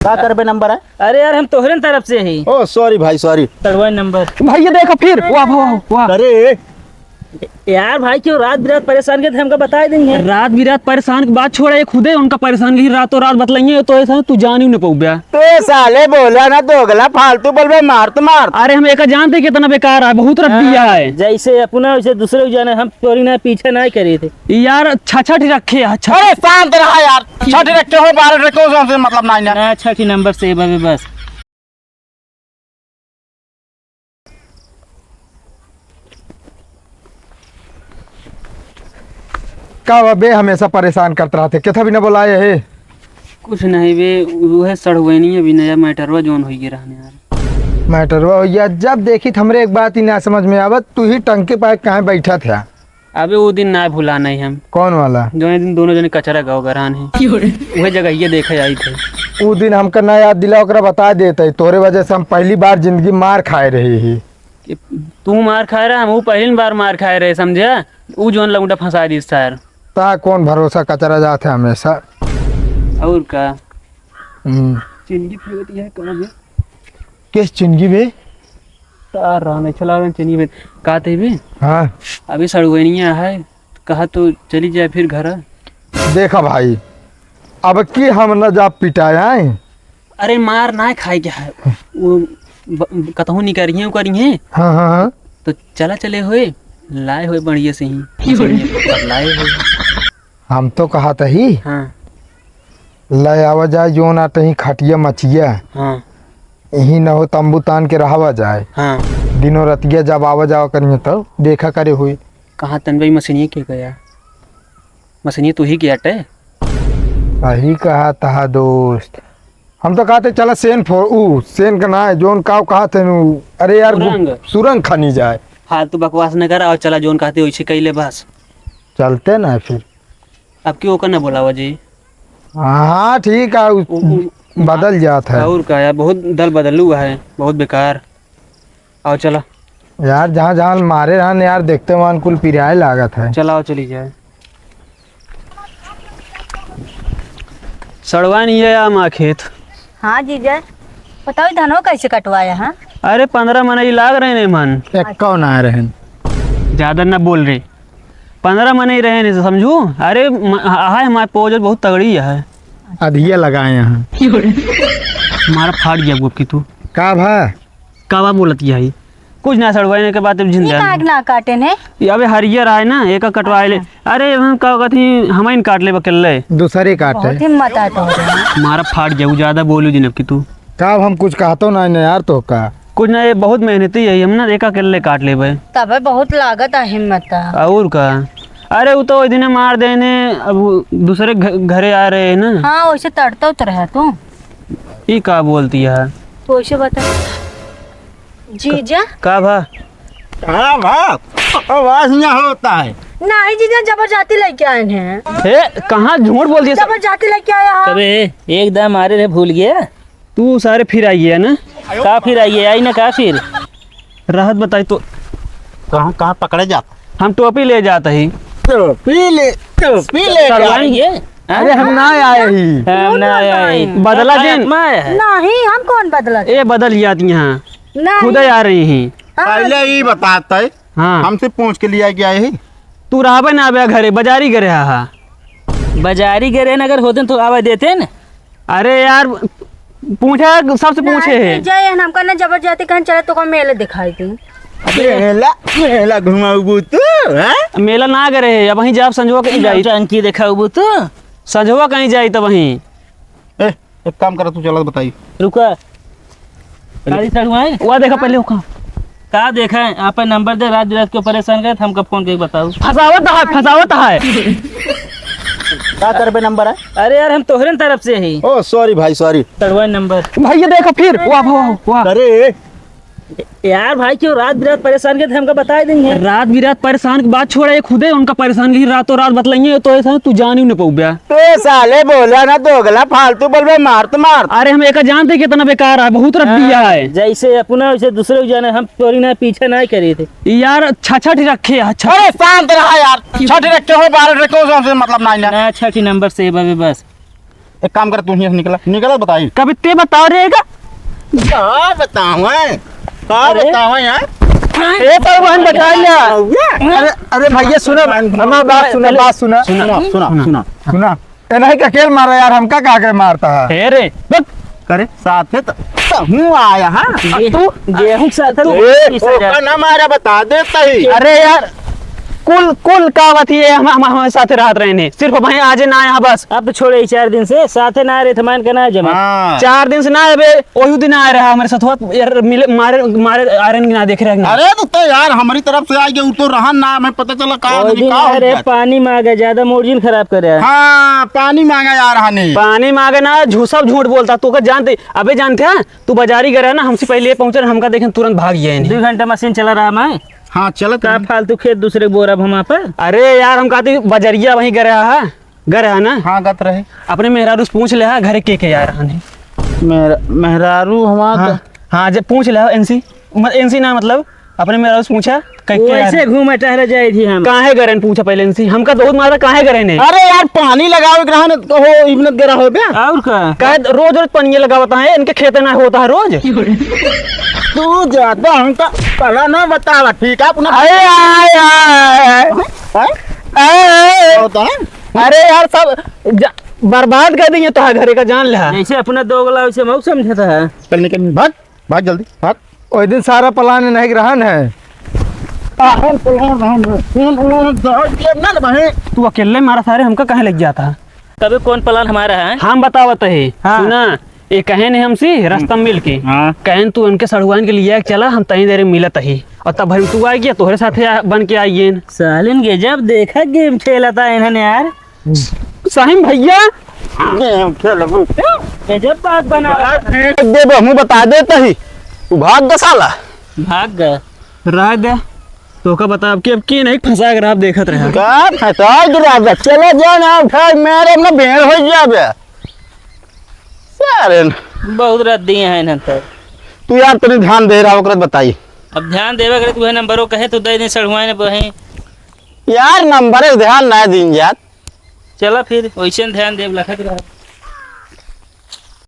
क्या कर पे नंबर है? अरे यार हम तोहरे तरफ से ही। ओ सॉरी भाई सॉरी। तड़वा नंबर भाई ये देखो फिर वाह वाह वाह। अरे यार भाई क्यों रात बिरात परेशान के थे हमको बता देंगे। रात बिरात परेशान की बात छोड़ा, ये खुदे उनका परेशान की रातों रात बतलाइए तो ऐसा तू जान ही नहीं पाऊ बया। तो साले बोला ना दोगला फालतू बोलबे मार तो मार। अरे हम एक जानते कितना बेकार है, बहुत रद्दिया है जैसे अपना वैसे दूसरे को जाने, हम चोरी ना पीछे ना करे थे यार। छठ रखे अच्छा अरे शांत रहा यार, छठ रखे हो 12 रखे हो हमसे मतलब नहीं ना। ना। छठी नंबर से बस का बे हमेशा परेशान करते रहते, कितना भी न बोलाए है। कुछ नहीं वे वह सड़ हुए नहीं अभी नया मैटरवा जोन हो गया रहने यार। मैटर वो या जब देखी हमरे एक बात ही ना समझ में आवत, तू ही टंके पाए कहाँ बैठा था। अबे वो दिन ना भुला नहीं हम, कौन वाला? जो दिन दोनों जने कचरा गाँव गरान है वह जगह ये देखे आई थे। वो दिन हमका ना याद दिला ओकरा बता देते, तोरे वजह से हम पहली बार जिंदगी मार खाए रहे ही। कि तू मार खाए रहा, हम पहली बार मार खाए रहे समझा। वो जोन लंगड़ा फंसा दी सर। ता कौन भरोसा कचरा जाते हमेशा। और का हम्म। चिंगी फेंकती है कहाँ में? किस चिंगी बे? तार रहा नहीं चला रहे चिंगी में कहते भी। हाँ अभी सड़ुनिया है, कहा तो चली जाए फिर घर। देखा भाई, अब की हम न जा पिटाया है। अरे मार ना खाए क्या है वो कतहू नहीं करी है करी है। हाँ हाँ हाँ। तो चला चले हुए लाए हुए बढ़िया से ही लाए हुए। हम तो कहा था ही हाँ ले आवा जाए जो ना तही खटिया मचिया हाँ यही न हो तंबू तान के रहावा जाए। हाँ। दिनों रतिया जब आवा जावा करिए तो देखा करे हुई। कहाँ तनबई मशीनिए के गया? मशीनिए तू ही गया टे। सही कहा था दोस्त, हम तो कहते चला सेन सेन का ना है जोन काव कहा थे नु। अरे यार सुरंग खनी जाए। फालतू बकवास न करा और चला जोन कहते वैसे कैले बस चलते ना फिर। अब क्यों ओकर न बोला जी? हाँ ठीक है, बदल जाता है। और का यार बहुत दल बदलू हुआ है, बहुत बेकार। आओ चला यार जहाँ जहाँ मारे रहन यार देखते वहाँ कुल पिराए लागत है। चलाओ चली जाए। सड़वा नहीं है या खेत? हाँ जीजा बताओ धनो कैसे कटवाया? हाँ अरे 15 मन ही लाग रहे ने मन। कौन आए रहन? ज्यादा न बोल रहे, 15 मन ही रहे नहीं समझू। अरे हाय हमारे पोज बहुत तगड़ी है। अधिया लगाए यहाँ हमारा फाट गया गुप की तू का भा कावा बोलती है कुछ ना सड़वाने के बाद ये काट ना काटे ने अबे हरियर आए ना एक कटवा ले। अरे हम का कहती हम काट ले बकल्ले दूसरे काटे। बहुत हिम्मत है तो हमारा फाट गया ज्यादा बोलू जिनब की तू का हम कुछ कहतो ना यार तो का कुछ ना ये बहुत मेहनती है हम ना एक अकेले काट ले भाई। तब बहुत लागत है हिम्मत है। और का अरे वो तो दिन मार देने अब दूसरे घरे आ रहे हैं ना। हाँ वैसे तड़ता उतर है तू ये का बोलती है तो वैसे बता जीजा। का भा हाँ भाई आवाज ना होता है। नहीं जीजा जबरदस्ती लेके आए हैं। हे कहाँ झूठ बोल दिया? जबरदस्ती लेके आया है। कबे एकदम मारे रहे भूल गया। तू सारे फिर आई है ना? का फिर आइए आई ना का फिर राहत बताई तो कहाँ कहाँ पकड़े जाता? हम टोपी ले जाते ही पी ले सड़वाएंगे। अरे हम ना आए ही। हम ना आए बदला दिन नहीं हम कौन बदला? ये बदल जाती यहाँ खुद नहीं आ रही हैं। पहले ही बताते हाँ हमसे पूछ के लिए गया है। तू रहा ना आवे घरे बाजारी करे हा। बाजारी गए अगर होते तो आवाज देते न। अरे यार पूछे सबसे पूछे है। जय हमका ना जबरदस्ती कहीं चले तो मेले दिखाई दी। मेला घुमाऊ तू हैं? मेला ना करे है अब वहीं जाब संजोआ कहीं जाई टंकी दिखाऊ तो संजोआ कहीं जाई तो वहीं। एक काम कर तू चला बताई। रुका गाड़ी सड़वाए वो देखा पहले वो का देखा है आप नंबर दे रात बिरात क्यों परेशान गए हमको फोन करके बताओ। फसावत है। क्या कर पे नंबर है? अरे यार हम तोहरे तरफ से ही। ओ सॉरी भाई सॉरी। तड़वा नंबर भाई ये देखो फिर वाह वाह वाह। अरे यार भाई क्यों रात बिरात परेशान के थे हमको बता देंगे। रात बिरात परेशान की बात छोड़ा, ये खुदे उनका परेशान की रातों रात बतलाइए तो ऐसा तू जान ही नहीं पाऊ बया। तो साले बोला ना दोगला फालतू बोलबे मार तो मार। अरे हम एक जानते कितना बेकार है, बहुत रद्दिया है। जैसे अपना वैसे दूसरे को जाने, हम चोरी ना पीछे ना करे थे यार छठ रखे अच्छा। अरे शांत रहा यार, छठ रखे हो 12 रखे हो हमसे मतलब नहीं ना। ना। छठी नंबर से बस एक काम कर, तू ही निकला निकला बताई कभी ते बताओ रहेगा। क्या बताऊं यार। ए परवान बता लिया। अरे अरे भैया सुना, हमारा बात सुना। सुना ए नहीं का खेल मारा यार, हमका का के मारता है। हे रे बक करे साथ में तो हूँ आया हाँ तू गेहूं के साथ ना मारा बता देता ही। अरे यार कुल का बात है, हम हमारे साथ रात रहे ने, सिर्फ भाई आज ना यहाँ बस। अब तो छोड़े 4 दिन से साथे ना रहे थमान का ना जमा। हाँ 4 दिन से ना अबे वही दिन आ रहा हमारे साथ यार, मिले मारे मारे आयरन की ना देख रहे हैं। अरे तो यार हमारी तरफ से आई गए तो रहा ना, मैं पता चला अरे पानी मांगा ज्यादा मोर्जिन खराब करे। हाँ पानी मांगा यार हने। पानी मांगे ना सब झूठ बोलता तू का जानते। अबे जानते हैं तू बाजारी गया ना, हमसे पहले पहुंचे, हमका देखें तुरंत भाग गया। 2 घंटा मशीन चला रहा मैं। हाँ चलो का फालतू खेत दूसरे बोरा हम पर। अरे यार हम कहते बजरिया वहीं गया है ना। हाँ गत रहे अपने मेहरारू से पूछ ले घरे के यार हने मेहरारू हमारा। हाँ जब पूछ ले एनसी ना मतलब अपने मेहरारू से पूछा कैसे घूमे टहरे जाए थी हम। काहे गरे पूछा पहले इनसे, हमका बहुत मारा काहे गरे ने। अरे यार पानी लगाओ ग्रहण हो इबनत गरा हो बे। और का कहे रोज रोज पानी लगावता है, इनके खेते ना होता है रोज। तू जाता हमका पहला ना बतावा ठीक है अपना। होता है अरे यार सब बर्बाद कर देंगे तो घरे का जान लिया। ऐसे अपना 2 गला वैसे मऊ समझा था। चल निकल भाग भाग जल्दी भाग। ओए दिन सारा प्लान नहीं ग्रहण है। तू अकेले मारा सारे हमका कहे लग जाता। तभी कौन प्लान हमारा है। हम बतावत है हाँ। सुना ये कहे ने हमसे रास्ता में मिल के हाँ। कहन तू उनके सड़ुआन के लिए चला, हम तही देर में मिलत ही और तब भरी तू आ गया तोहरे साथे बन के आइए। सालिन के जब देखा गेम खेला था इन्होंने यार। साहिम भैया जब बात बना दे हमू बता देता ही तू भाग द साला। भाग गए। रह दे तो का बता अब की नहीं फंसा कर आप देखत रहे। का फटा गिरा चलो जा ना उठा मेरे अपना भेड़ हो जाबे सारे। बहुत रात दिए हैं इन्हें तो। तू यार तनी ध्यान दे रहा ओकरा बताई अब ध्यान देवे करे तू नंबरों कहे तो दे दे सड़ुआ ने वहीं। यार नंबर ध्यान ना दिन जात। चला फिर वैसे ध्यान देव लखत रहा।